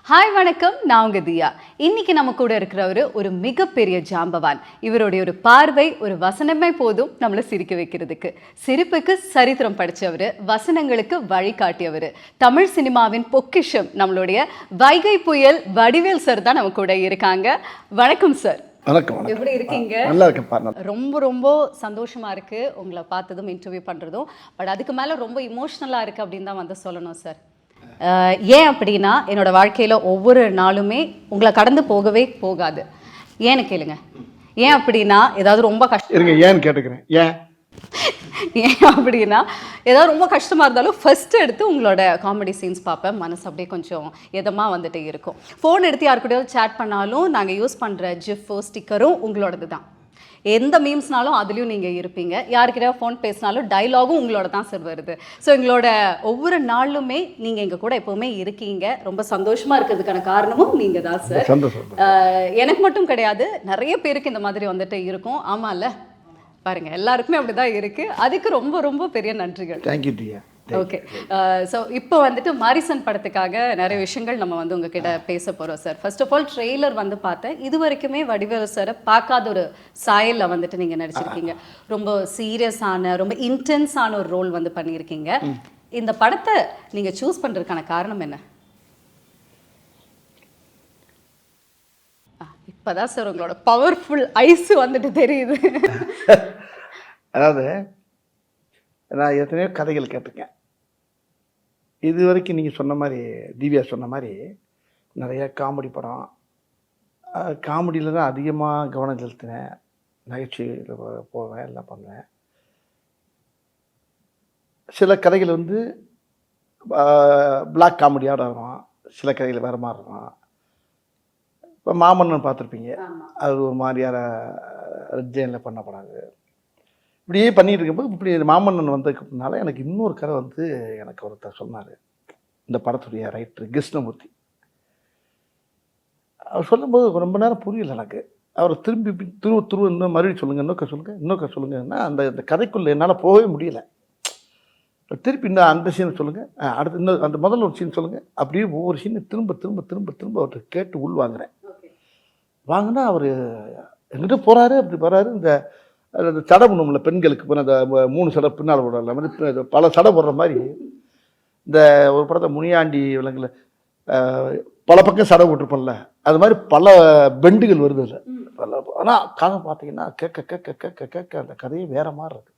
Hi வணக்கம், நான் உங்க தியா. இன்னைக்கு நம்ம கூட இருக்கிறவர் ஒரு மிகப்பெரிய ஜாம்பவான். இவருடைய ஒரு பார்வை, ஒரு வசனமே போதும் நம்மளை சிரிக்க வைக்கிறதுக்கு. சிரிப்புக்கு சரித்திரம் படித்தவர், வசனங்களுக்கு வழிகாட்டியவர். தமிழ் சினிமாவின் பொக்கிஷம் நம்மளுடைய வைகை புயல் வடிவேல் சார் தான் நம்ம கூட இருக்காங்க. வணக்கம் சார். வணக்கம். எப்படி இருக்கீங்க? நல்லா இருக்கேன். ரொம்ப சந்தோஷமா இருக்கு உங்களை பார்த்ததும், இன்டர்வியூ பண்றதும். பட் அதுக்கு மேல ரொம்ப இமோஷனலா இருக்கு அப்படின்னு தான் வந்து சொல்லணும் சார். ஏன் அப்படின்னா, என்னோட வாழ்க்கையில் ஒவ்வொரு நாளுமே உங்களை கடந்து போகவே போகாது. ஏன்னு கேளுங்க. ஏன் அப்படின்னா, ஏதாவது ரொம்ப கஷ்டம் இருங்க, ஏன்னு கேட்டுக்கிறேன். ஏன் அப்படின்னா, ஏதாவது ரொம்ப கஷ்டமாக இருந்தாலும் ஃபர்ஸ்ட் எடுத்து உங்களோட காமெடி சீன்ஸ் பார்ப்பேன். மனசு அப்படியே கொஞ்சம் எதமாக வந்துட்டு இருக்கும். ஃபோன் எடுத்து யாருக்கூடயாவது சேட் பண்ணாலும் நாங்கள் யூஸ் பண்ணுற ஜிஃபோ ஸ்டிக்கரும் உங்களோடது தான். எந்த மீம்ஸ்னாலும் அதுலேயும் நீங்கள் இருப்பீங்க. யாருக்கிட்ட ஃபோன் பேசினாலும் டைலாகும் உங்களோட தான் சார் வருது. ஸோ எங்களோட ஒவ்வொரு நாளுமே நீங்கள் எங்கள் கூட எப்போவுமே இருக்கீங்க. ரொம்ப சந்தோஷமாக இருக்கிறதுக்கான காரணமும் நீங்கள் தான் சார். எனக்கு மட்டும் கிடையாது, நிறைய பேருக்கு இந்த மாதிரி வந்துட்டு இருக்கும். ஆமாம்ல, பாருங்கள், எல்லாருக்குமே அப்படி தான் இருக்குது. அதுக்கு ரொம்ப பெரிய நன்றிகள். தேங்க்யூ டியா. ஓகே, ஸோ இப்போ வந்துட்டு மாரிசன் படத்துக்காக நிறைய விஷயங்கள் நம்ம வந்து உங்ககிட்ட பேச போகிறோம் sir. First of all trailer வந்து பார்த்தேன். இது வரைக்குமே வடிவேலு சாரை பார்க்காத ஒரு சாயலில் வந்துட்டு நீங்கள் நடிச்சிருக்கீங்க. ரொம்ப சீரியஸான, ரொம்ப இன்டென்ஸான ஒரு ரோல் வந்து பண்ணியிருக்கீங்க. இந்த படத்தை நீங்கள் சூஸ் பண்ணுறதுக்கான காரணம் என்ன? இப்போதான் சார் உங்களோட பவர்ஃபுல் ஐஸ் வந்துட்டு தெரியுது. அதாவது நான் எத்தனையோ கதைகள் கேட்டிருக்கேன். இது வரைக்கும் நீங்கள் சொன்ன மாதிரி, திவ்யா சொன்ன மாதிரி, நிறைய காமெடி படம், காமெடியில் தான் அதிகமாக கவனம் செலுத்தினேன். நகைச்சுவையில் போவேன், எல்லாம் பண்ணுவேன். சில கதைகள் வந்து பிளாக் காமெடியோட வரும், சில கதைகள் வேறு மாதிரி இருக்கும். இப்போ மாமன்னன் பார்த்துருப்பீங்க, அது ஒரு மாதிரியான ஜெயினில் பண்ணப்படாது. இப்படியே பண்ணிகிட்டு இருக்கும்போது இப்படி மாமன்னன் வந்ததுக்குனால எனக்கு இன்னொரு கதை வந்து எனக்கு ஒருத்தர் சொன்னார். இந்த படத்துடைய ரைட்டர் கிருஷ்ணமூர்த்தி. அவர் சொல்லும்போது ரொம்ப நேரம் புரியல எனக்கு. அவர் திரும்பி இன்னும் மறுபடியும் சொல்லுங்கள், இன்னொரு சொல்லுங்கன்னா அந்த கதைக்குள்ளே என்னால் போகவே முடியல. திருப்பி இன்னும் அந்த சீனை சொல்லுங்கள், அடுத்து இன்னும் அந்த முதல்ல ஒரு சீன் சொல்லுங்கள். அப்படியே ஒவ்வொரு சீனை திரும்ப அவர்கிட்ட கேட்டு உள் வாங்கினா அவர் எங்கிட்ட போகிறாரு. அப்படி போகிறாரு. இந்த சடை பண்ணும்ல பெண்களுக்கு, இப்போ அந்த 3 சடை பின்னால் போடுற மாதிரி பல சடை போடுற மாதிரி, இந்த ஒரு படத்தை முனியாண்டி விலங்குல பல பக்கம் சடை போட்டிருப்போம்ல, அது மாதிரி பல பெண்டுகள் வருது இல்லை. ஆனால் கதை பார்த்தீங்கன்னா கேட்க அந்த கதையே வேற மாதிரி இருக்கு.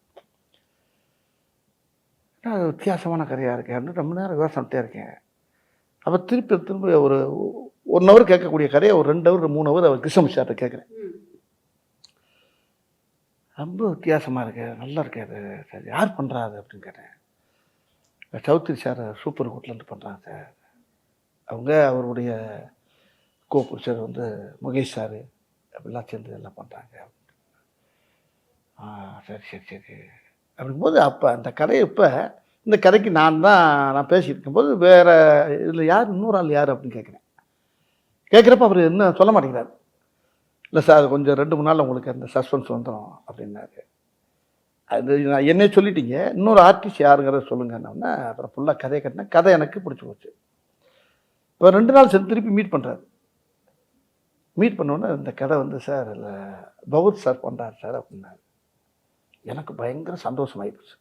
வித்தியாசமான கதையாக இருக்கேன். ரொம்ப நேரம் யோசனைட்டே இருக்கேன். அப்போ திரும்ப ஒரு 1 ஹவர் கேட்கக்கூடிய கதையை ஒரு 2 ஹவர் 3 ஹவர் அவர் கிருஷ்ணமூர்த்தி கேட்குறேன். ரொம்ப வித்தியாசமாக இருக்கு, நல்லா இருக்கு. அது சார் யார் பண்ணுறாரு அப்படின்னு கேட்டேன். சௌத்ரி சார் சூப்பர் ஹோட்டலேருந்து பண்ணுறாங்க சார். அவருடைய கோபுருஷர் வந்து முகேஷ் சார் அப்படிலாம் சேர்ந்து எல்லாம் பண்ணுறாங்க. சரி அப்படிங்கும்போது அப்போ அந்த கதையை இந்த கதைக்கு நான் பேசிகிட்டு இருக்கும்போது வேறு இதில் இன்னொரு ஆள் யார் அப்படின்னு கேட்குறப்ப அவர் இன்னும் சொல்ல மாட்டேங்கிறார். இல்லை சார், கொஞ்சம் 2-3 நாள் உங்களுக்கு அந்த சஸ்பென்ஸ் வந்துடும் அப்படின்னாரு. அது நான் என்னே சொல்லிட்டீங்க, இன்னொரு ஆர்டிஸ்ட் யாருங்கிறத சொல்லுங்கன்னா அப்புறம் ஃபுல்லாக கதையை கட்டினேன். கதை எனக்கு பிடிச்சி போச்சு. இப்போ 2 நாள் சேர்ந்து திருப்பி மீட் பண்ணுறாரு. மீட் பண்ணோன்னே இந்த கதை வந்து சார் இல்லை பகவத் சார் பண்ணுறாரு சார் அப்படின்னாரு. எனக்கு பயங்கர சந்தோஷமாயிடுச்சு.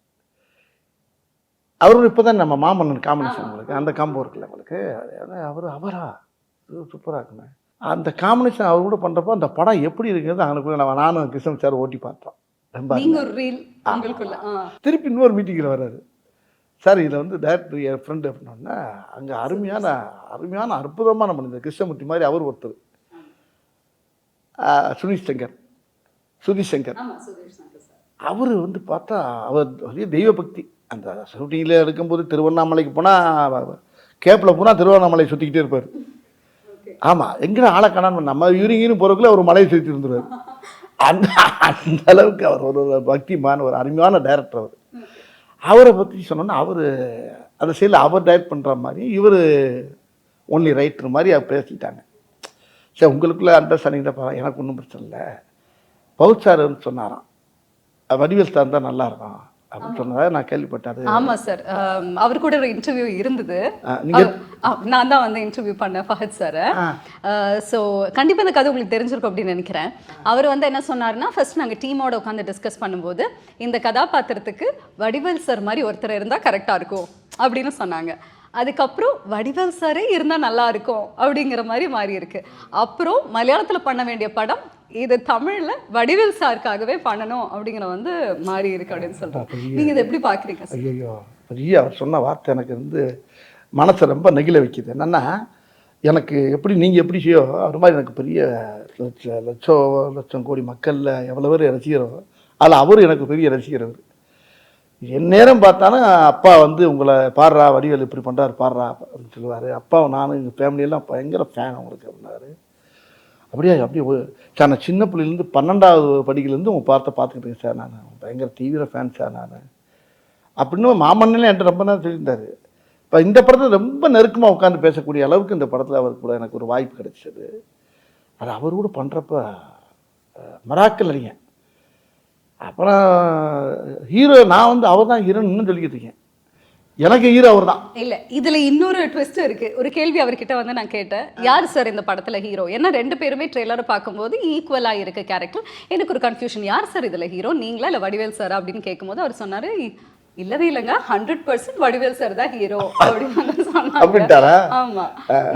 அவரும் இப்போ தான் நம்ம மாமன்னன் காம்பினேஷன் உங்களுக்கு அந்த காம்போ இருக்குல்ல உங்களுக்கு, அவரா சூப்பராக இருக்குங்க. அந்த காம்பினேஷன் அவர் கூட பண்ணுறப்போ அந்த படம் எப்படி இருக்குது அவனுக்குள்ள நானும் கிருஷ்ணன் சார் ஓட்டி பார்த்தோம். ரொம்ப திருப்பி இன்னொரு மீட்டிங்கில் வர்றாரு. சார் இதில் வந்து டேரக்டர் என் ஃப்ரெண்டு அப்படின்னா அங்கே அருமையான அற்புதமான மனிதர் கிருஷ்ணமூர்த்தி மாதிரி அவர் ஒருத்தர், சுதீஷ் சங்கர். அவர் வந்து பார்த்தா அவர் பெரிய தெய்வ பக்தி. அந்த ஷூட்டிங்கில் எடுக்கும்போது திருவண்ணாமலைக்கு போனால் கேப்பில் போனால் திருவண்ணாமலை சுற்றிக்கிட்டே இருப்பார். ஆமாம், எங்கே ஆளை காணாம நம்ம யூரிங்கின்னு போகிறக்குள்ள அவர் மலையை சுற்றி இருந்துருவார். அந்த அளவுக்கு அவர் ஒரு பக்திமான ஒரு அருமையான டைரக்டர். அவரை பற்றி சொன்னோன்னா அவர் அந்த சைடில் அவர் டைரக்ட் பண்ணுற மாதிரி இவர் ஒன்லி ரைட்டர் மாதிரி அவர் பேசிட்டாங்க. சரி, உங்களுக்குள்ள அண்டர்ஸ்டாண்டிங் தான், எனக்கு ஒன்றும் பிரச்சனை இல்லை. பவுத் சார் சொன்னாராம், வடிவேல் சார் தான் நல்லாயிருக்கும், அப்படின்னு சொன்னதை நான் கேள்விப்பட்டேன். ஆமா சார். அவர் கூட ஒரு இன்டர்வியூ இருந்தது. நீங்கள் நான் தான் வந்து இன்டர்வியூ பண்ணேன் ஃபஹத் சாரை. ஸோ கண்டிப்பாக இந்த கதை உங்களுக்கு தெரிஞ்சிருக்கும் அப்படின்னு நினைக்கிறேன். அவர் வந்து என்ன சொன்னார்னா, ஃபர்ஸ்ட் நாங்கள் டீமோட உட்காந்து டிஸ்கஸ் பண்ணும்போது இந்த கதாபாத்திரத்துக்கு வடிவேல் சார் மாதிரி ஒருத்தர் இருந்தால் கரெக்டாக இருக்கும் அப்படின்னு சொன்னாங்க. அதுக்கப்புறம் வடிவேல் சாரே இருந்தால் நல்லா இருக்கும் அப்படிங்கிற மாதிரி மாறி இருக்கு. அப்புறம் மலையாளத்தில் பண்ண வேண்டிய படம் இது தமிழில் வடிவேல் சாருக்காகவே பண்ணணும் அப்படிங்கிற வந்து மாறி இருக்கு அப்படின்னு சொல்கிறாங்க. நீங்கள் இதை எப்படி பார்க்குறீங்க? ஐயோ, பெரிய அவர் சொன்ன வார்த்தை எனக்கு வந்து மனசை ரொம்ப நெகிழ வைக்குது. என்னென்னா, எனக்கு எப்படி நீங்கள் எப்படி செய்யோ அது மாதிரி எனக்கு பெரிய லட்சம் கோடி மக்களில் எவ்வளோ பேர் ரசிக்கிறோ அதில் அவர் எனக்கு பெரிய ரசிகர். அவர் என் நேரம் பார்த்தாலும் அப்பா வந்து உங்களை பாடுறா வடிவேல் இப்படி பண்ணுறாரு பாடுறா அப்படின்னு சொல்லுவார். அப்பாவை நானும் எங்கள் ஃபேமிலியெல்லாம் பயங்கர ஃபேன் அவங்களுக்கு அப்படின்னாரு. அப்படியே சார், நான் சின்ன பிள்ளைலேருந்து 12வது படிக்கிலேருந்து உங்கள் பார்த்துக்கிட்டு இருக்கேன் சார், நான் பயங்கர தீவிர ஃபேன் சார் நான் அப்படின்னு மாமன்னே என்கிட்ட ரொம்ப நேரம் சொல்லியிருந்தார். இப்போ இந்த படத்தில் ரொம்ப நெருக்கமாக உட்காந்து பேசக்கூடிய அளவுக்கு இந்த படத்தில் அவருக்கு கூட எனக்கு ஒரு வாய்ப்பு கிடைச்சது. அது அவர் கூட பண்ணுறப்ப மராக்கல் அறிஞன். அப்புறம் ஹீரோ நான் வந்து அவர் தான் ஹீரோன்னு இன்னும் சொல்லிக்கிட்டு இருக்கேன். எனக்கு ஹீரோ அவர் தான். இல்லை, இதில் இன்னொரு ட்விஸ்ட் இருக்குது. ஒரு கேள்வி அவர்கிட்ட வந்து நான் கேட்டேன், யார் சார் இந்த படத்தில் ஹீரோ? ஏன்னா 2 பேருமே ட்ரெய்லரை பார்க்கும்போது ஈக்குவலாக இருக்க கேரக்டர். எனக்கு ஒரு கன்ஃபியூஷன், யார் சார் இதில் ஹீரோ, நீங்களா இல்லை வடிவேல் சார் அப்படின்னு கேட்கும்போது அவர் சொன்னார், இல்லவே இல்லைங்க, 100% வடிவேல் சார் தான் ஹீரோ அப்படின்னு சொன்னாங்க. ஆமா,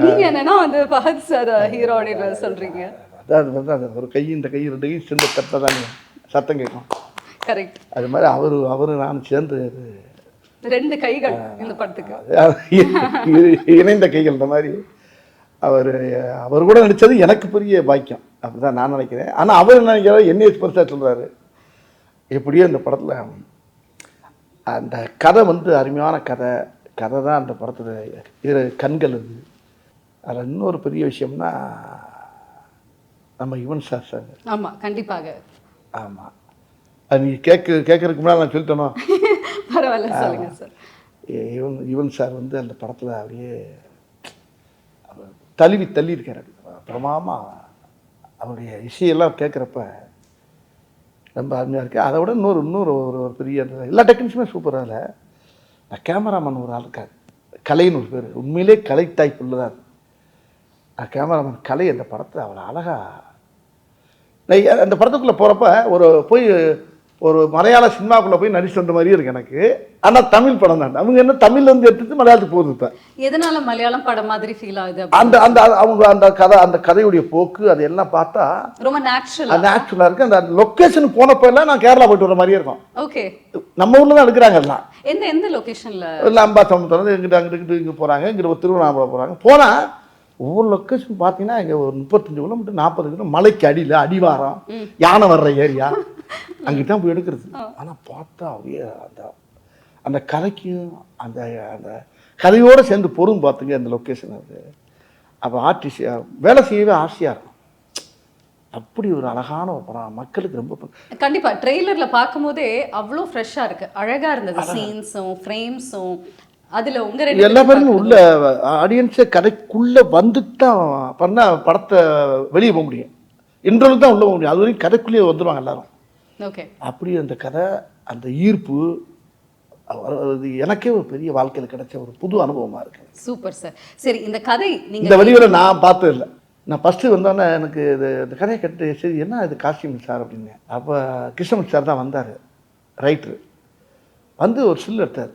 நீங்க என்னன்னா வந்து ஃபஹத் சார் ஹீரோ அப்படின்னு சொல்றீங்க. அதாவது ஒரு கை இந்த கை 2 கை சேர்ந்து தட்ட தான் சத்தம் கேட்கும். கரெக்ட். அது மாதிரி அவரு நான் சேர்ந்து 2 கைகள் இந்த படத்துக்கு இணைந்த கைகள். இந்த மாதிரி அவர் கூட நடித்தது எனக்கு பெரிய பாக்கியம் அப்படிதான் நான் நினைக்கிறேன். ஆனால் அவர் என்ன நினைக்கிறாரு, என்னைய பெருசாக சொல்கிறாரு. எப்படியோ இந்த படத்தில் அந்த கதை வந்து அருமையான கதை தான் அந்த படத்தில் கண்கள். அது அதில் இன்னொரு பெரிய விஷயம்னா நம்ம யுவன் சார். ஆமாம், கண்டிப்பாக. ஆமாம், அது நீங்கள் கேட்கறதுக்கு முன்னாடி நான் சொல்லிட்டேனோ? பரவாயில்ல, சொல்லுங்க சார். யுவன் சார் வந்து அந்த படத்தில் அப்படியே தள்ளி இருக்கார். பிரமாமா அவருடைய இசையெல்லாம் கேட்குறப்ப ரொம்ப அருமையாக இருக்குது. அதை விட இன்னொரு ஒரு பெரிய எல்லா டெக்னிக்ஸுமே சூப்பராக இல்லை. நான் கேமராமேன் ஒரு ஆள் இருக்கார், கலைன்னு ஒரு பேர். உண்மையிலே கலை டைப்புள்ள தான் கேமராமேன் கலை. அந்த படத்தை அவ்வளோ அழகாக அந்த படத்துக்குள்ளே போகிறப்ப ஒரு மலையாள சினிமாக்குள்ளே போய் நடிச்சு வந்த மாதிரியே இருக்கு எனக்கு. ஆனால் தமிழ் படம் தான். அவங்க என்ன தமிழ்லேருந்து எடுத்துட்டு மலையாளத்துக்கு போகுது. இப்போ எதனால மலையாளம் படம் மாதிரி ஃபீல் ஆகுது? அவங்க அந்த கதையுடைய போக்கு அது எல்லாம் பார்த்தா ரொம்ப நேச்சுரலாக இருக்குது. அந்த லொக்கேஷன் போனப்போ எல்லாம் நான் கேரளா போயிட்டு வர மாதிரியே இருக்கும். ஓகே, நம்ம ஊரில் தான் எடுக்கிறாங்க எல்லாம். எந்த லொக்கேஷனில்? இல்லை, அம்பாசமுத்திரம் அங்கிட்டு இங்கே போகிறாங்க, இங்கே திருவண்ணாமலை போகிறாங்க. போனால் ஒவ்வொரு லொக்கேஷன் பார்த்தீங்கன்னா இங்கே ஒரு 35 கிலோமீட்டர் 40 கிலோமீட்டர் மலைக்கு அடியில் அடிவாரம் யானை வர்ற ஏரியா அங்கிட்ட தான் போய் எடுக்கிறது. ஆனால் பார்த்தா அப்படியே அந்த கதைக்கும் அந்த கதையோடு சேர்ந்து பொருள் பார்த்துங்க அந்த லொக்கேஷன். அது அப்போ ஆர்டிஸ்ட் வேலை செய்யவே ஆசையாக இருக்கும். அப்படி ஒரு அழகான ஒரு படம், மக்களுக்கு ரொம்ப கண்டிப்பா ட்ரெய்லர்ல பார்க்கும்போதே அவ்வளோ ஃப்ரெஷ்ஷாக இருக்கு, அழகா இருந்தது. சீன்ஸும் ஃப்ரேம்ஸும் அதில் உங்கள் எல்லா பேருமே உள்ள ஆடியன்ஸை கதைக்குள்ளே வந்துட்டு தான் பண்ணால் படத்தை வெளியே போக முடியும். இன்டர்வல் தான் உள்ளே போக முடியும். அது வரைக்கும் கதைக்குள்ளேயே வந்துடுவாங்க எல்லாரும். ஓகே, அப்படி அந்த கதை, அந்த ஈர்ப்பு எனக்கே ஒரு பெரிய வாழ்க்கையில் கிடைச்ச ஒரு புது அனுபவமாக இருக்குது. Super sir. சரி, இந்த கதை இந்த வடிவில் நான் பார்த்தது இல்லை. நான் ஃபஸ்ட்டு வந்தோடனே எனக்கு இந்த கதையை கேட்டு, சரி என்ன இது காஸ்டியூம் சார் அப்படின்னு. அப்போ கிருஷ்ணமூர்த்தி சார் தான் வந்தார், ரைட்ரு. வந்து ஒரு சில்லு எடுத்தார்.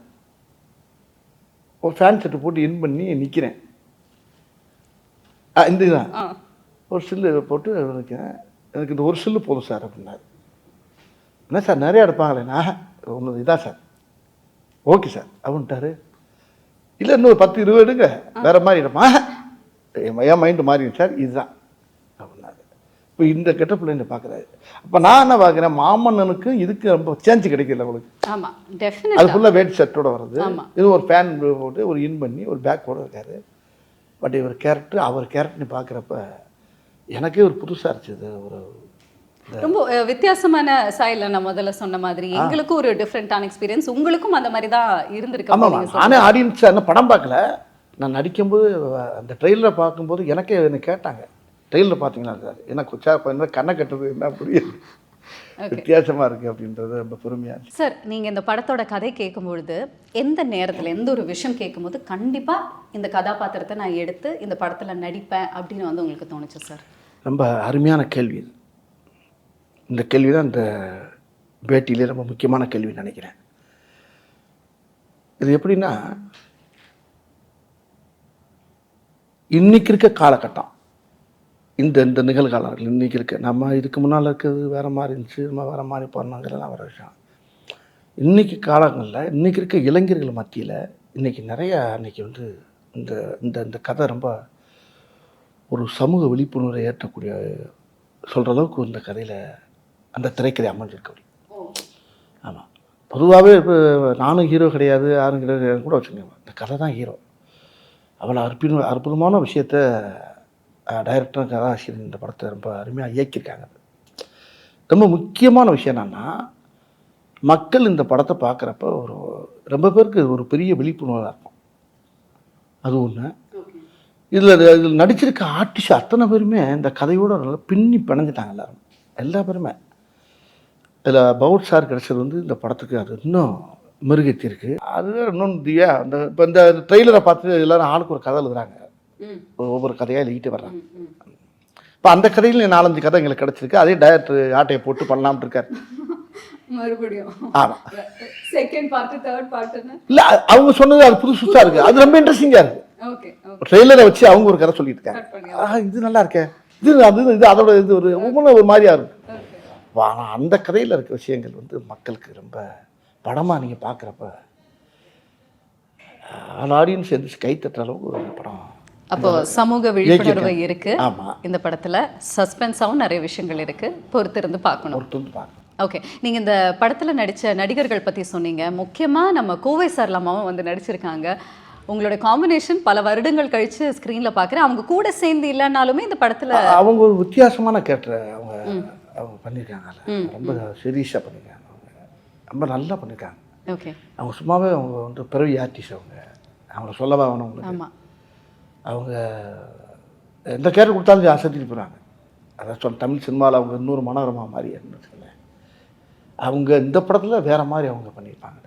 ஒரு ஃபேன் செட்டு போட்டு இன் பண்ணி நிற்கிறேன். இந்த இதுதான் ஒரு சில்லு போட்டு நிற்கிறேன். எனக்கு இந்த ஒரு சில்லு போதும் சார் அப்படின்னாரு. என்ன சார் நிறையா எடுப்பாங்களேண்ணா? ஒன்று இதான் சார். ஓகே சார் அப்படின்ட்டாரு. இல்லை இன்னும் 10-20 எடுங்க, வேறு மாதிரி எடுப்பா. என் மைண்டு மாறிடுச்சு சார், இதுதான் அப்படின்னாரு. இப்போ இந்த கெட்டப்பில் என்ன பார்க்குறாரு. அப்போ நான் என்ன பார்க்குறேன், மாமன்னனுக்கு இதுக்கு ரொம்ப சேஞ்சு கிடைக்கல உங்களுக்கு. ஆமாம், டெஃபினெட்லி. அது ஃபுல்லாக வேட் ஷர்ட்டோட வருது. இது ஒரு ஃபேன் போட்டு ஒரு இன் பண்ணி ஒரு பேக் போட இருக்காரு. பட் அவர் கேரக்டர்னு பார்க்குறப்ப எனக்கே ஒரு புதுசாக இருந்துச்சு. ஒரு ரொம்ப வித்தியாசமான ஸ்டைலில் நான் முதல்ல சொன்ன மாதிரி எங்களுக்கும் ஒரு டிஃப்ரெண்ட்டான எக்ஸ்பீரியன்ஸ், உங்களுக்கும் அந்த மாதிரி தான் இருந்திருக்கு. ஆமாம், நானே ஆடியன்ஸ் என்ன படம் பார்க்கல. நான் நடிக்கும்போது அந்த ட்ரெயிலரை பார்க்கும்போது எனக்கே என்ன கேட்டாங்க, ட்ரெயிலர் பார்த்தீங்களா சார், எனக்கு என்ன கண்ணை கட்டுறது என்ன புரியுது. வித்தியாசமாக இருக்குது அப்படின்றது ரொம்ப பெருமையாக இருந்துச்சு. சார், நீங்கள் இந்த படத்தோட கதை கேட்கும்பொழுது எந்த நேரத்தில் எந்த ஒரு விஷயம் கேட்கும்போது கண்டிப்பாக இந்த கதாபாத்திரத்தை நான் எடுத்து இந்த படத்தில் நடிப்பேன் அப்படின்னு வந்து உங்களுக்கு தோணுச்சு சார்? ரொம்ப அருமையான கேள்வி இது. இந்த கேள்வி தான் இந்த பேட்டியிலே ரொம்ப முக்கியமான கேள்வின்னு நினைக்கிறேன். இது எப்படின்னா, இன்னைக்கு இருக்க காலகட்டம், இந்த இந்த நிகழ்காலங்கள் இன்றைக்கி இருக்க, நம்ம இதுக்கு முன்னால் இருக்கிறது வேறு மாதிரி இருந்துச்சு, நம்ம வேறு மாதிரி பண்ணாங்கிறதெல்லாம் வேறு விஷயம். இன்றைக்கி காலங்களில் இன்றைக்கி இருக்க இளைஞர்கள் மத்தியில் இன்றைக்கி நிறையா இன்றைக்கி வந்து இந்த இந்த இந்த கதை ரொம்ப ஒரு சமூக விழிப்புணர்வை ஏற்றக்கூடிய சொல்கிற அளவுக்கு இந்த கதையில் அந்த திரைக்கதை அமைஞ்சிருக்கு. ஆமாம், பொதுவாகவே இப்போ நானும் ஹீரோ கிடையாது, யாரும் கிடையாது கூட வச்சுக்கோங்க, இந்த கதை தான் ஹீரோ. அவ்வளோ அற்புதமான விஷயத்தை டைரக்டரும் கதாசிரியர் இந்த படத்தை ரொம்ப அருமையாக இயக்கியிருக்காங்க. ரொம்ப முக்கியமான விஷயம் என்னென்னா, மக்கள் இந்த படத்தை பார்க்குறப்ப ஒரு ரொம்ப பேருக்கு ஒரு பெரிய விழிப்புணர்வாக இருக்கும். அது ஒன்று. இதில் நடிச்சிருக்க ஆர்டிஸ்ட் அத்தனை பேருமே இந்த கதையோடு நல்லா பின்னி பிணைஞ்சிட்டாங்க. எல்லா பேருமே. இதில் பவுட் சார் கிடச்சது வந்து இந்த படத்துக்கு அது இன்னும் மெருகேற்றிருக்கு. அதுதான் இன்னொன்று அந்த இப்போ இந்த ட்ரெய்லரை பார்த்து எல்லோரும் ஆளுக்கு ஒரு கதை எழுதுறாங்க, ஒவ்வொரு கதையாக எழுதிட்டு வர்றாங்க. இப்போ அந்த கதையில் 4-5 கதை எங்களுக்கு கிடச்சிருக்கு. அதே டைரக்டர் ஆட்டையை போட்டு பண்ணலாம்னு இருக்கார் மறுபடியும். ஆமாம், செகண்ட் பார்ட், தேர்ட் பார்ட்னு இல்லை, அவங்க சொன்னது அது புதுசாக இருக்குது, அது ரொம்ப இன்ட்ரெஸ்டிங்காக இருக்குது. ட்ரெய்லரை வச்சு அவங்க ஒரு கதை சொல்லிட்டு இருக்காங்க, இது நல்லா இருக்கே, இது அது இது அதோட இது ஒரு ஒவ்வொன்றும் ஒரு மாதிரியாக இருக்கும். ஆனால் அந்த கதையில் இருக்க விஷயங்கள் வந்து மக்களுக்கு ரொம்ப படமாக நீங்கள் பார்க்குறப்ப ஆடியன்ஸ் எந்திரிச்சு கை தட்டுற அளவுக்கு ஒரு படம். அப்போ சமூக விழிப்புணர்வு இருக்கு. ஆமாம், இந்த படத்தில் சஸ்பென்ஸாகவும் நிறைய விஷயங்கள் இருக்கு, பொறுத்திருந்து பார்க்கணும். ஓகே, நீங்கள் இந்த படத்தில் நடித்த நடிகர்கள் பற்றி சொன்னீங்க. முக்கியமாக நம்ம கோவை சரளமாவும் வந்து நடிச்சிருக்காங்க. உங்களோட காம்பினேஷன் பல வருடங்கள் கழித்து ஸ்க்ரீனில் பார்க்குறேன். அவங்க கூட சேர்ந்து இல்லைனாலுமே இந்த படத்தில் அவங்க ஒரு வித்தியாசமான கேரக்டர் அவங்க பண்ணியிருக்காங்க. ரொம்ப சீரியஸாக பண்ணியிருக்காங்க. ரொம்ப நல்லா பண்ணியிருக்காங்க. ஓகே, அவங்க சும்மாவே அவங்க வந்து பிறவி ஆர்டிஸ்ட். அவங்கள சொல்லவா வேணும் உங்களுக்கு. ஆமாம், அவங்க எந்த கேரக்டர் கொடுத்தாலும் அசத்திட்டு போகிறாங்க. அதான் தமிழ் சினிமாவில் அவங்க இன்னொரு மனோரமா மாதிரி வச்சுக்கோங்களேன். அவங்க இந்த படத்தில் வேறு மாதிரி அவங்க பண்ணியிருப்பாங்க.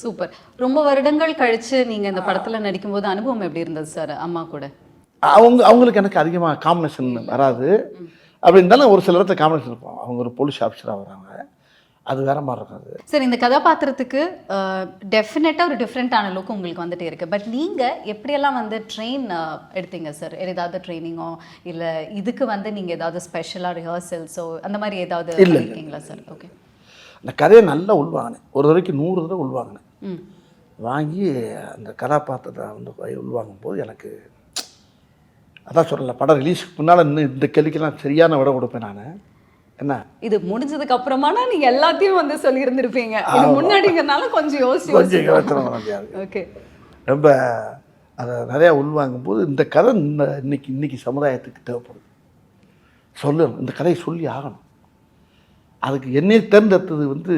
சூப்பர். ரொம்ப வருடங்கள் கழித்து நீங்கள் இந்த படத்தில் நடிக்கும்போது அனுபவம் எப்படி இருந்தது சார் அம்மா கூட? அவங்களுக்கு எனக்கு அதிகமாக காம்பினேஷன் வராது. அப்படி இருந்தாலும் ஒரு சில இடத்துல காம்பினேஷன் இருப்போம். அவங்க ஒரு போலீஸ் ஆஃபீஸராக வராங்க, அது வேற மாதிரி இருக்காது. சரி, இந்த கதாபாத்திரத்துக்கு டெஃபினட்டாக ஒரு டிஃப்ரெண்ட்டான லுக் உங்களுக்கு வந்துட்டே இருக்குது. பட் நீங்கள் எப்படியெல்லாம் வந்து ட்ரெயின் எடுத்தீங்க சார்? ஏதாவது ட்ரைனிங்கோ இல்லை இதுக்கு வந்து நீங்கள் ஏதாவது ஸ்பெஷலாக ரிஹர்சல்ஸோ அந்த மாதிரி ஏதாவது இருக்கீங்களா சார்? ஓகே, அந்த கதையை நல்லா உள்வாங்கினேன். ஒரு தடவைக்கு 100 தடவை உள்வாங்கினேன். வாங்கி அந்த கதாபாத்திரத்தை வந்து உள்வாங்கும் போது எனக்கு அதான் சொல்லலை, படம் ரிலீஸுக்கு முன்னால் இன்னும் இந்த கேள்விக்கெல்லாம் சரியான விட கொடுப்பேன் நான். என்ன இது முடிஞ்சதுக்கு அப்புறமானா நீங்க எல்லாத்தையும் வந்து சொல்லியிருந்திருப்பீங்க. இது முன்னாடிங்கிறனால கொஞ்சம் ஓகே, ரொம்ப அதை நிறையா உள்வாங்கும் போது இந்த கதை இன்னைக்கு சமுதாயத்துக்கு தேவைப்படுது. சொல்லணும், இந்த கதையை சொல்லி ஆகணும். அதுக்கு என்னை தேர்ந்தெடுத்தது வந்து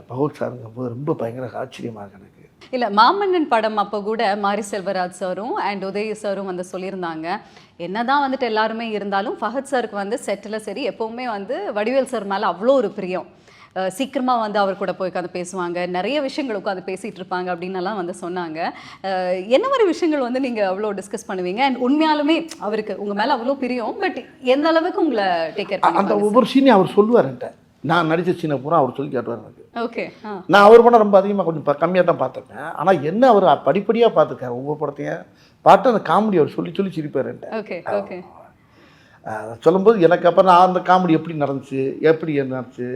பகவத் சாருங்கும் போது ரொம்ப பயங்கர ஆச்சரியமாக இருக்கு எனக்கு. இல்லை, மாமன்னன் படம் அப்போ கூட மாரி செல்வராஜ் சாரும் அண்ட் உதய் சாரும் வந்து சொல்லியிருந்தாங்க, என்னதான் வந்துட்டு எல்லாருமே இருந்தாலும் ஃபஹத் சாருக்கு வந்து செட்டில் சரி எப்போவுமே வந்து வடிவேல் சார் மேலே அவ்வளோ ஒரு பிரியம். சீக்கிரமாக வந்து அவர் கூட போய் உட்காந்து பேசுவாங்க, நிறைய விஷயங்கள் உட்காந்து பேசிகிட்டு இருப்பாங்க அப்படின்னலாம் வந்து சொன்னாங்க. என்ன மாதிரி விஷயங்கள் வந்து நீங்கள் அவ்வளோ டிஸ்கஸ் பண்ணுவீங்க? அண்ட் உண்மையாலுமே அவருக்கு உங்கள் மேலே அவ்வளோ பிரியம், பட் எந்த அளவுக்கு உங்களை டேக் கேர் பண்ண? அந்த ஒவ்வொரு சீனையும் அவர் சொல்லுவார் என்கிட்ட. நான் நடித்த சீனை பூரா அவர் சொல்லி காட்டுவார் எனக்கு. ஓகே, நான் அவர் படம் ரொம்ப அதிகமாக கொஞ்சம் கம்மியாக தான் பார்த்துருக்கேன். ஆனால் என்ன அவர் படிப்படியாக பார்த்துருக்காரு. ஒவ்வொரு படத்தையும் பார்த்து அந்த காமெடி அவர் சொல்லி சொல்லி சிரிப்பார் என்கிட்ட. ஓகே ஓகே, சொல்லும்போது எனக்கு அப்புறம் நான் அந்த காமெடி எப்படி நடந்துச்சு, எப்படி நடந்துச்சு,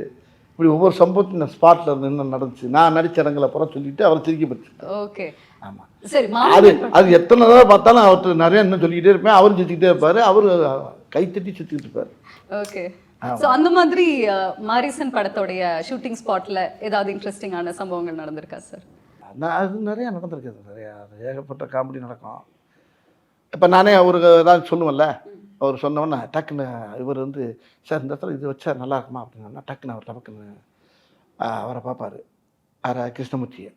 இப்படி ஒவ்வொரு சம்பவத்தையும் நான் ஸ்பாட்டில் இருந்து என்ன நடந்துச்சு, நான் நடித்த இடங்களை அப்புறம் சொல்லிட்டு அவர் சிரிக்கப்பட்டு. ஓகே, ஆமாம். சரி, அது எத்தனை தடவை பார்த்தாலும் அவர்கிட்ட நிறைய இன்னும் சொல்லிக்கிட்டே இருப்பேன். அவரும் சுற்றிக்கிட்டே இருப்பார், அவர் கைத்தட்டி சுற்றிக்கிட்டு இருப்பார். ஓகே, ஸோ அந்த மாதிரி மாரிசன் படத்தோடைய ஷூட்டிங் ஸ்பாட்டில் ஏதாவது இன்ட்ரெஸ்டிங்கான சம்பவங்கள் நடந்திருக்கா சார்? அது நிறையா நடந்திருக்குது. நிறையா ஏகப்பட்ட காமெடி நடக்கும். இப்போ நானே அவருக்கு ஏதாவது சொல்லுவேன்ல, அவர் சொன்னோன்னே டக்குன்னு இவர் வந்து சார் இந்த இடத்துல இது வச்சா நல்லா இருக்குமா அப்படின்னா டக்குன்னு அவர் டக்குன்னு அவரை பார்ப்பார். கிருஷ்ணமூர்த்தியை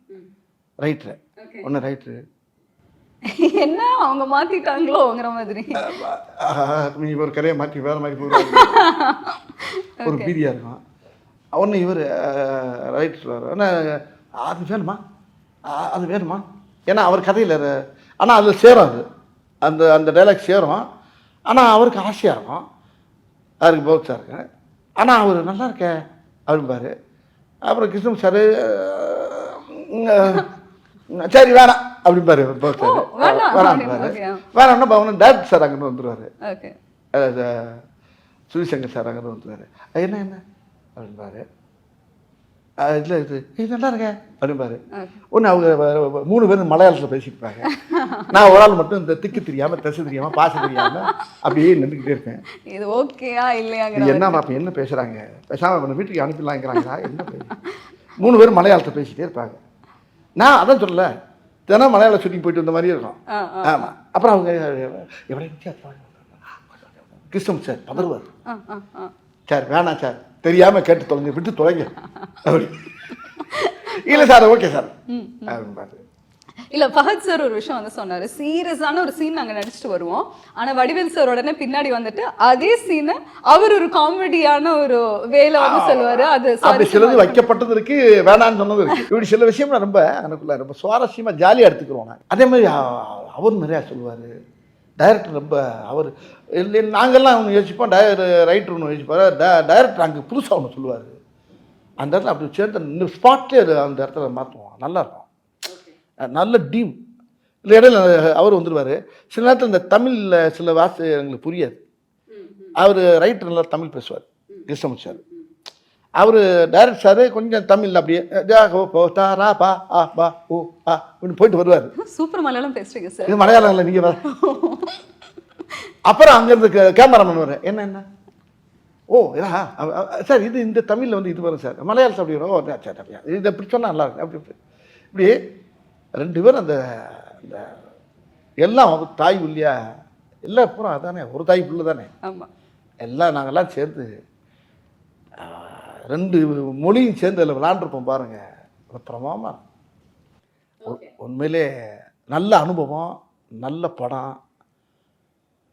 ரைட்ரு ஒன்று ரைட்ரு என்ன அவங்க மாற்றிட்டாங்களோங்கிற மாதிரி நீ ஒரு கரையை மாற்றி வேறு மாதிரி போடுவாங்க. ஒரு பீதியாக இருக்கும். ஒன்று இவர் ரைட்டர் ஆனால் அது வேணுமா அது வேணுமா ஏன்னா அவர் கதையில் ஆனால் அதில் சேரும் அது அந்த அந்த டைலாக் சேரும் ஆனால் அவருக்கு ஆசையாக இருக்கும் அவருக்கு பௌத்ஸாக இருக்கு ஆனால் அவர் நல்லா இருக்கே அப்படிம்பாரு. அப்புறம் கிருஷ்ணன் சார் சரி வேணாம் அப்படிம்பாரு பௌத்சார் வேணாம்னா பவன் டேரக்டர் சார் அங்கேருந்து வந்துடுவார் சுவிசங்கர் சார் அங்கேருந்து வந்துடுவார் என்ன என்ன அப்படின்பாரு இல்லை இது நல்லா இருக்க அப்படிம்பாரு. ஒன்று அவங்க 3 பேரும் மலையாளத்தில் பேசியிருப்பாங்க. நான் ஒரு ஆள் மட்டும் இந்த திக்கு தெரியாமல் திசை தெரியாமல் பாச தெரியாமல் அப்படியே நின்றுக்கிட்டே இருக்கேன். இது ஓகேயா இல்லையாங்க என்ன பார்ப்பேன் என்ன பேசுகிறாங்க பேசாமல் வீட்டுக்கு அனுப்பிடலாங்கிறாங்களா என்ன 3 பேரும் மலையாளத்தை பேசிகிட்டே இருப்பாங்க. நான் அதான் சொல்லலை தினம் மலையாள ஷூட்டிங் போயிட்டு வந்த மாதிரியே இருக்கும். ஆமாம். அப்புறம் அவங்க எவ்வளோ கிருஷ்ணன் சார் பதறுவார். சார் வேணாம் சார் தெரியாமல் கேட்டு தொலைங்க விட்டு தொலைங்க அப்படி இல்லை சார் ஓகே சார் அப்படின்பாரு. இல்ல ஃபஹத் சார் ஒரு விஷயம் வந்து சொன்னாரு, சீரியஸான ஒரு சீன் நாங்க நடிச்சுட்டு வருவோம், ஆனா வடிவேல் சார் உடனே பின்னாடி வந்துட்டு அதே சீனை அவர் ஒரு காமெடியான ஒரு வேலை வந்து சொல்லுவாரு. அது அப்படி சிலது வைக்கப்பட்டது இருக்கு வேணான்னு சொன்னது இருக்கு. இப்படி சில விஷயம் ரொம்ப எனக்குள்ள ரொம்ப சுவாரஸ்யமா ஜாலியா எடுத்துக்கிறோம். அதே மாதிரி அவர் நிறையா சொல்லுவார். டைரக்டர் ரொம்ப அவர் நாங்கள்லாம் ஒன்று யோசிப்போம், ரைட்டர் ஒன்று யோசிப்பார், டைரக்டர் அங்கே புதுசாக ஒன்று சொல்லுவார். அந்த இடத்துல அப்படி சேர்ந்து ஸ்பாட்லேயே அந்த இடத்துல மாற்றுவோம், நல்லாயிருக்கும். நல்ல டீம் இல்லை இடையில அவர் வந்துடுவார். சில நேரத்தில் இந்த தமிழில் சில வார்த்தை எங்களுக்கு புரியாது. அவர் ரைட்டர் நல்லா தமிழ் பேசுவார் கிருஷ்ணமூர்த்தி சார். அவர் டைரக்டர் சார் கொஞ்சம் தமிழ் அப்படியே போயிட்டு வருவார். சூப்பர் மலையாளம் பேசுறீங்க சார். இது மலையாளம் இல்லை நீங்கள். அப்புறம் அங்கேருந்து கேமராமேன் வர என்ன என்ன ஓ இதா சார் இது இந்த தமிழில் வந்து இது வரும் சார் மலையாளத்தில் அப்படி வரும். ஓ சார் அப்படியா இது அப்படி சொன்னால் நல்லா இருக்கு. அப்படி இப்படி 2 பேரும் அந்த அந்த எல்லாம் தாய் உள்ளியா எல்லாம் பூரா அதானே ஒரு தாய் புள்ள தானே. ஆமாம். எல்லாம் நாங்கள்லாம் சேர்ந்து 2 மொழியும் சேர்ந்து அதில் விளாண்டுருப்போம் பாருங்கள். பிரமாமா உண்மையிலே நல்ல அனுபவம், நல்ல படம்,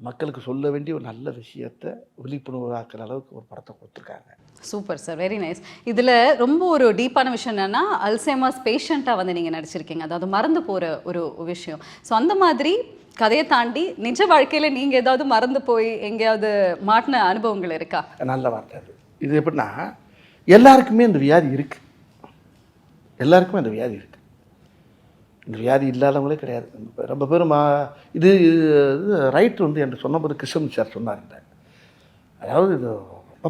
மக்களுக்கு சொல்ல வேண்டிய ஒரு நல்ல விஷயத்தை விழிப்புணர்வாக்குற அளவுக்கு ஒரு படத்தை கொடுத்துருக்காங்க. Super sir, very nice. இதில் ரொம்ப ஒரு டீப்பான விஷயம் என்னென்னா அல்சைமர்ஸ் பேஷண்ட்டாக வந்து நீங்கள் நடிச்சிருக்கீங்க, அதாவது மறந்து போகிற ஒரு விஷயம். ஸோ அந்த மாதிரி கதையை தாண்டி நிஜ வாழ்க்கையில் நீங்கள் ஏதாவது மறந்து போய் எங்கேயாவது மாட்டின அனுபவங்கள் இருக்கா? நல்ல வார்த்தை அது. இது எப்படின்னா எல்லாருக்குமே இந்த வியாதி இருக்குது, எல்லாருக்குமே அந்த வியாதி இருக்குது. இந்த வியாதி இல்லாதவங்களே கிடையாது. ரொம்ப பேரும் இது ரைட்டு வந்து என்று சொன்னபோது கிருஷ்ணன் சார் சொன்னார். அதாவது இது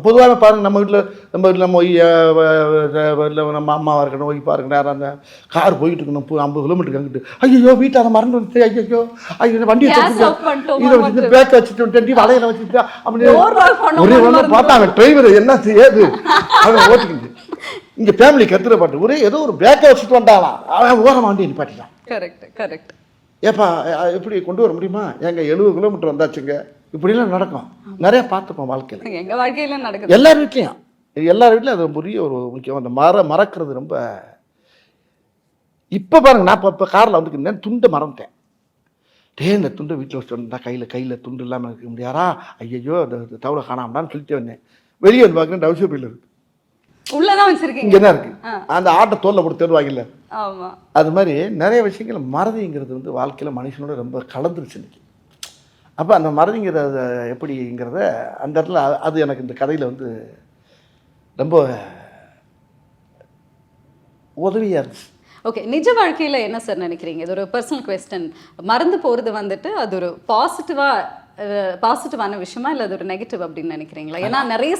பொதுவாக பாருங்கள் நம்ம வீட்டில் நம்ம இல்லை நம்ம அம்மாவாக இருக்கணும் ஒய்ஃபாக இருக்கணும் யாராக இருந்தால் கார் போயிட்டு இருக்கணும் 50 கிலோமீட்டருக்கு அங்கிட்டு ஐயோ வீட்டை அதை மறந்து வந்துட்டு ஐயோ வண்டியை இதை வச்சுட்டு பேக்கை வச்சுட்டு வந்துட்டு வலையில வச்சுட்டு அப்படி ஒரே ஒன்று பார்த்தாங்க டிரைவர் என்ன ஏது அவன் ஓட்டிக்கிட்டு இங்கே ஃபேமிலி கத்துற பாட்டு ஒரே ஏதோ ஒரு பேக்கை வச்சுட்டு வந்தாலாம் அவன் ஓரம் வண்டியை நிப்பாட்டிட்டான். Correct correct. ஏப்பா எப்படி கொண்டு வர முடியுமா? எங்க 70 கிலோமீட்டர் வந்தாச்சுங்க. இப்படிலாம் நடக்கும், நிறைய பார்த்துப்போம் வாழ்க்கையில். எங்கள் வாழ்க்கையில் நடக்குது எல்லார் வீட்லேயும். எல்லார் வீட்லையும் அது பெரிய ஒரு முக்கியம். அந்த மறக்கிறது ரொம்ப. இப்போ பாருங்க நான் இப்போ காரில் வந்துருக்கேன், துண்டை மறந்துட்டேன். இந்த துண்டை வீட்டில் வச்சுட்டு வந்தா கையில் துண்டு இல்லாமல் இருக்க முடியாரா? ஐயோ அந்த தவளை காணாமடான்னு சொல்லிட்டு வந்தேன். வெளியே வந்து பார்க்குறேன் டவுசர் பையில் இருக்குது. உள்ளதான் வச்சிருக்கீங்க. இங்கே தான் இருக்கு. அந்த ஆட்டை தோல்ல போட்டு தேடுவாங்கல்ல, அது மாதிரி நிறைய விஷயங்கள் மறதிங்கிறது வந்து வாழ்க்கையில் மனுஷனோட ரொம்ப கலந்துருச்சு இன்னைக்கு. அப்போ அந்த மறதிங்கிறத எப்படிங்கிறத அந்த இடத்துல அது எனக்கு இந்த கதையில் வந்து ரொம்ப உதவியாக இருந்துச்சு. ஓகே, நிஜ வாழ்க்கையில் என்ன சார் நினைக்கிறீங்க? இது ஒரு பர்சனல் குவெஸ்டன். மறந்து போகிறது வந்துட்டு அது ஒரு பாசிட்டிவான விஷயமா இல்லை அது ஒரு நெகட்டிவ் அப்படின்னு நினைக்கிறீங்களா? ஏன்னா நிறைய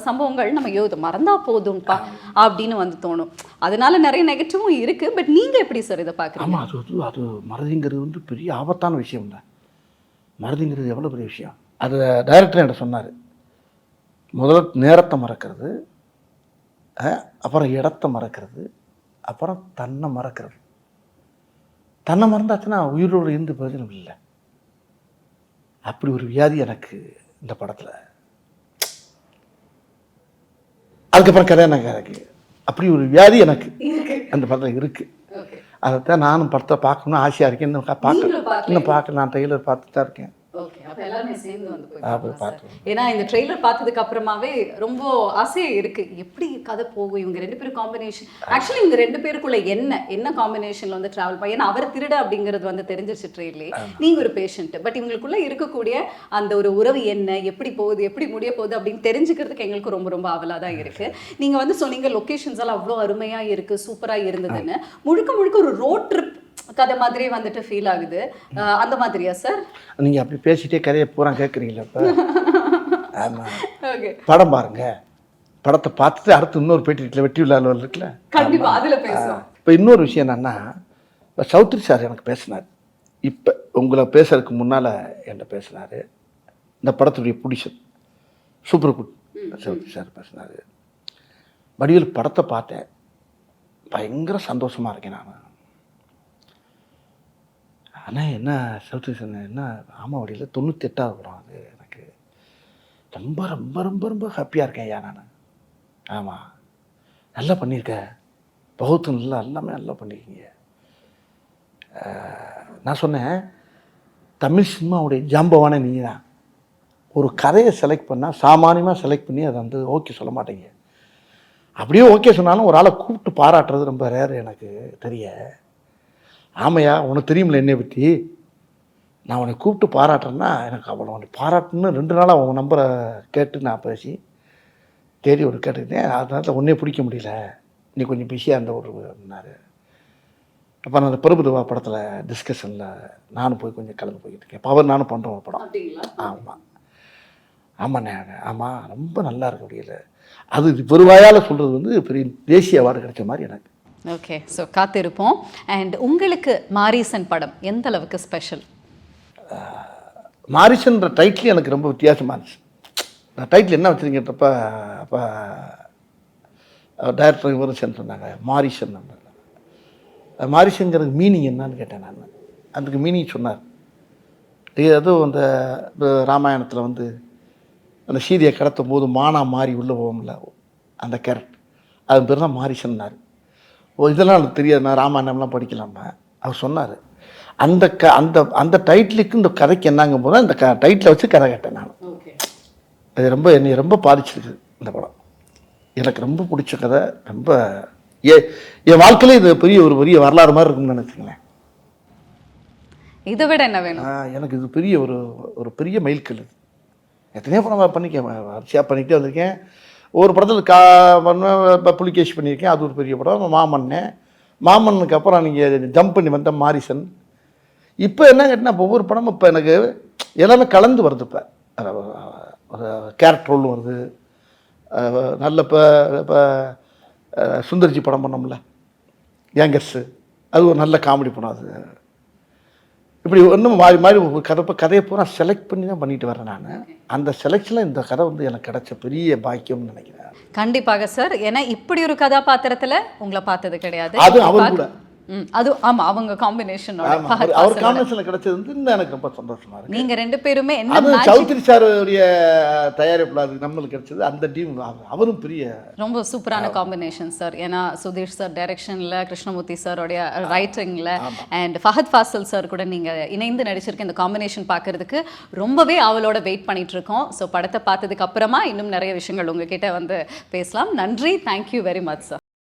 சம்பவங்கள் நம்ம இது மறந்தா போதும்ப்பா அப்படின்னு வந்து தோணும். அதனால நிறைய நெகட்டிவும் இருக்குது. பட் நீங்கள் எப்படி சார் இதை பார்க்குறீங்க? ஆமாம், அது மறதிங்கிறது வந்து பெரிய ஆபத்தான விஷயம் தான். மறதிங்கிறது எவ்வளோ பெரிய விஷயம். அது டைரக்டர் என்கிட்ட சொன்னார். முதல்ல நேரத்தை மறக்கிறது, அப்புறம் இடத்த மறக்கிறது, அப்புறம் தன்னை மறக்கிறது. தன்னை மறந்தாச்சுன்னா உயிரோடு இருந்து பிரயோஜனம் இல்லை. அப்படி ஒரு வியாதி எனக்கு இந்த படத்தில். அதுக்கப்புறம் கதை எனக்கு அப்படி ஒரு வியாதி எனக்கு அந்த படத்தில் இருக்குது. அதைத்தான் நானும் படத்தை பார்க்கணும்னு ஆசையாக இருக்கேன். இன்னும் பார்க்கல. நான் ட்ரெய்லர் பார்த்துட்டு தான் இருக்கேன். ஓகே, அப்ப எல்லாருமே சேர்ந்து வந்து போய் போய் பார்க்கலாம் சார். பார்த்துருவோம். ஏன்னா இந்த ட்ரெய்லர் பார்த்ததுக்கு அப்புறமாவே ரொம்ப ஆசையா இருக்கு, எப்படி கதை போகும், இவங்க 2 பேரும் காம்பினேஷன். ஆக்சுவலி இவங்க 2 பேருக்குள்ள என்ன காம்பினேஷன்ல வந்து டிராவல் பண்ண, ஏன்னா அவர் திருட அப்படிங்கிறது வந்து தெரிஞ்சிருச்சு ட்ரெயிலே, நீங்க ஒரு பேஷண்ட், பட் இவங்களுக்குள்ள இருக்கக்கூடிய அந்த ஒரு உறவு என்ன, எப்படி போகுது, எப்படி முடிய போகுது அப்படின்னு தெரிஞ்சுக்கிறதுக்கு எங்களுக்கு ரொம்ப ரொம்ப ஆவலா தான் இருக்கு. நீங்க வந்து சொன்னீங்க லொகேஷன்ஸ் எல்லாம் அவ்வளோ அருமையா இருக்கு, சூப்பரா இருந்ததுன்னு. முழுக்க முழுக்க ஒரு ரோட் ட்ரிப் கதை மாதிரி வந்துட்டு ஃபீல் ஆகுது, அந்த மாதிரியா சார்? நீங்கள் அப்படி பேசிட்டே கதையை பூரா கேட்குறீங்களா இப்போ? ஆமாம், ஓகே, படம் பாருங்க, படத்தை பார்த்துட்டு அடுத்து இன்னொரு பேட்டி இருக்குல்ல, வெற்றி விழாவில் இருக்குல்ல, கண்டிப்பா அதுல பேசுவோம். இப்போ இன்னொரு விஷயம் என்னன்னா, இப்போ சௌத்ரி சார் எனக்கு பேசினார், இப்போ உங்களை பேசுறதுக்கு முன்னால் என்கிட்ட பேசினார். இந்த படத்துடைய producer Super Good Choudhary sir பேசினார். வடிவேல் படத்தை பார்த்தேன், பயங்கர சந்தோஷமாக இருக்கேன் நான். ஆனால் என்ன சௌத்ரி சார் என்ன, ஆமாம் வடிவில் 98வது படம் அது, எனக்கு ரொம்ப ரொம்ப ரொம்ப ரொம்ப ஹாப்பியாக இருக்கேன் ஐயா நான். ஆமாம், நல்லா பண்ணியிருக்கேன், பகுத்து நல்லா எல்லாமே நல்லா பண்ணியிருக்கீங்க. நான் சொன்னேன், தமிழ் சினிமாவுடைய ஜாம்பவானே நீங்கள் தான். ஒரு கதையை செலக்ட் பண்ணால் சாமானியமாக செலக்ட் பண்ணி அதை வந்து ஓகே சொல்ல மாட்டீங்க. அப்படியே ஓகே சொன்னாலும் ஒரு ஆளை கூப்பிட்டு பாராட்டுறது ரொம்ப ரேர் எனக்கு தெரிய. ஆமையா, உனக்கு தெரியுமில்ல என்னை பற்றி, நான் உன்னை கூப்பிட்டு பாராட்டுறேன்னா எனக்கு அவ்வளோ உன்னை பாராட்டுன்னு 2 நாளாக உங்கள் நம்பரை கேட்டு நான் பேசி தேடி ஒரு கேட்டுக்கிட்டேன். அதனால ஒன்றே பிடிக்க முடியல, நீ கொஞ்சம் பிஸியாக இருந்த ஒருனாரு. அப்போ நான் அந்த பிரபுதேவா படத்தில் டிஸ்கஷனில் நானும் போய் கொஞ்சம் கலந்து போய்கிட்டு இருக்கேன். பவர் நானும் பண்ணுறோம் ஒரு படம். ஆமாம் ஆமாண்ணே, ஆமாம் ரொம்ப நல்லா இருக்கு முடியல. அது பெருவாயால் சொல்கிறது வந்து பெரிய தேசிய அவார்டு கிடைச்ச மாதிரி எனக்கு. ஓகே, ஸோ காத்திருப்போம். அண்ட் உங்களுக்கு மாரீசன் படம் எந்த அளவுக்கு ஸ்பெஷல்? மாரிசன்ற டைட்டில் எனக்கு ரொம்ப வித்தியாசமாக இருந்துச்சு. நான் டைட்டில் என்ன வச்சுருக்கேன்றப்ப அப்போ டைரக்டர் விவரம் சொன்னாங்க மாரிசன். மாரிசங்கிறது மீனிங் என்னன்னு கேட்டேன் நான். அதுக்கு மீனிங் சொன்னார். அதுவும் அந்த ராமாயணத்தில் வந்து அந்த சீதையை கடத்தும் போது மானா மாறி உள்ளே போகும்ல, அந்த கேரக்டர், அது பேர் தான் மாரிசன்னார். இதெல்லாம் எனக்கு தெரியாது, நான் ராமாயணம்லாம் படிக்கலாமா. அவர் சொன்னார் அந்த அந்த அந்த டைட்டிலுக்கு இந்த கதைக்கு என்னங்கும் போது அந்த டைட்டிலை வச்சு கதை கேட்டேன் நான். அது ரொம்ப என்னை ரொம்ப பாதிச்சிருக்கு இந்த படம். எனக்கு ரொம்ப பிடிச்ச கதை. ரொம்ப என் வாழ்க்கையில இது பெரிய வரலாறு மாதிரி இருக்கும்னு நினைச்சுங்களேன். இதை விட என்ன வேணும்? எனக்கு இது பெரிய ஒரு பெரிய மைல்கல். இது எத்தனையோ படம் பண்ணிக்கேன், வரிசையாக பண்ணிக்கிட்டே வந்திருக்கேன். ஒரு படத்தில் புலிகேஷ் பண்ணியிருக்கேன், அது ஒரு பெரிய படம். மாமன்னுக்கு அப்புறம் நீங்கள் ஜம்ப் பண்ணி வந்த மாரிசன். இப்போ என்ன கேட்டால் ஒவ்வொரு படமும் இப்போ எனக்கு எல்லாமே கலந்து வருது. இப்போ ஒரு கேரக்டர் ரோல் வருது. நல்ல இப்போ சுந்தர்ஜி படம் பண்ணோம்ல யங்கர்ஸு, அது ஒரு நல்ல காமெடி படம். அது இப்படி ஒன்றும் மாறி ஒரு கதையை பூரா செலக்ட் பண்ணி தான் பண்ணிட்டு வரேன் நான். அந்த செலெக்ஷனில் இந்த கதை வந்து எனக்கு கிடைச்ச பெரிய பாக்கியம்னு நினைக்கிறேன். கண்டிப்பாக சார். ஏன்னா இப்படி ஒரு கதாபாத்திரத்தில் உங்களை பார்த்தது கிடையாது. அது அவர் கூட அது ஆமா, அவங்க காம்பினேஷனோட அவர் காம்பினேஷன்ல கிடைச்சது வந்து இன்னும் எனக்கு ரொம்ப சந்தோஷமா இருக்கு. நீங்க 2 பேருமே என்ன அது சௌத்ரி சாருடைய தயாரிப்புல அது நம்மளுக்கு கிடைச்சது. அந்த டீம் அவரும் பெரிய ரொம்ப சூப்பரான காம்பினேஷன் சார். ஏன்னா சுதீஷ் சார் டைரக்ஷன்ல, கிருஷ்ணமூர்த்தி சாரோடைய ரைட்டிங்ல, அண்ட் ஃபஹத் ஃபாசில் சார் கூட நீங்க இணைந்து நடிச்சிருக்க இந்த காம்பினேஷன் பார்க்கறதுக்கு ரொம்பவே அவளோட வெயிட் பண்ணிட்டு இருக்கோம். ஸோ படத்தை பார்த்ததுக்கு அப்புறமா இன்னும் நிறைய விஷயங்கள் உங்ககிட்ட வந்து பேசலாம். நன்றி, தேங்க்யூ வெரி மச் சார்.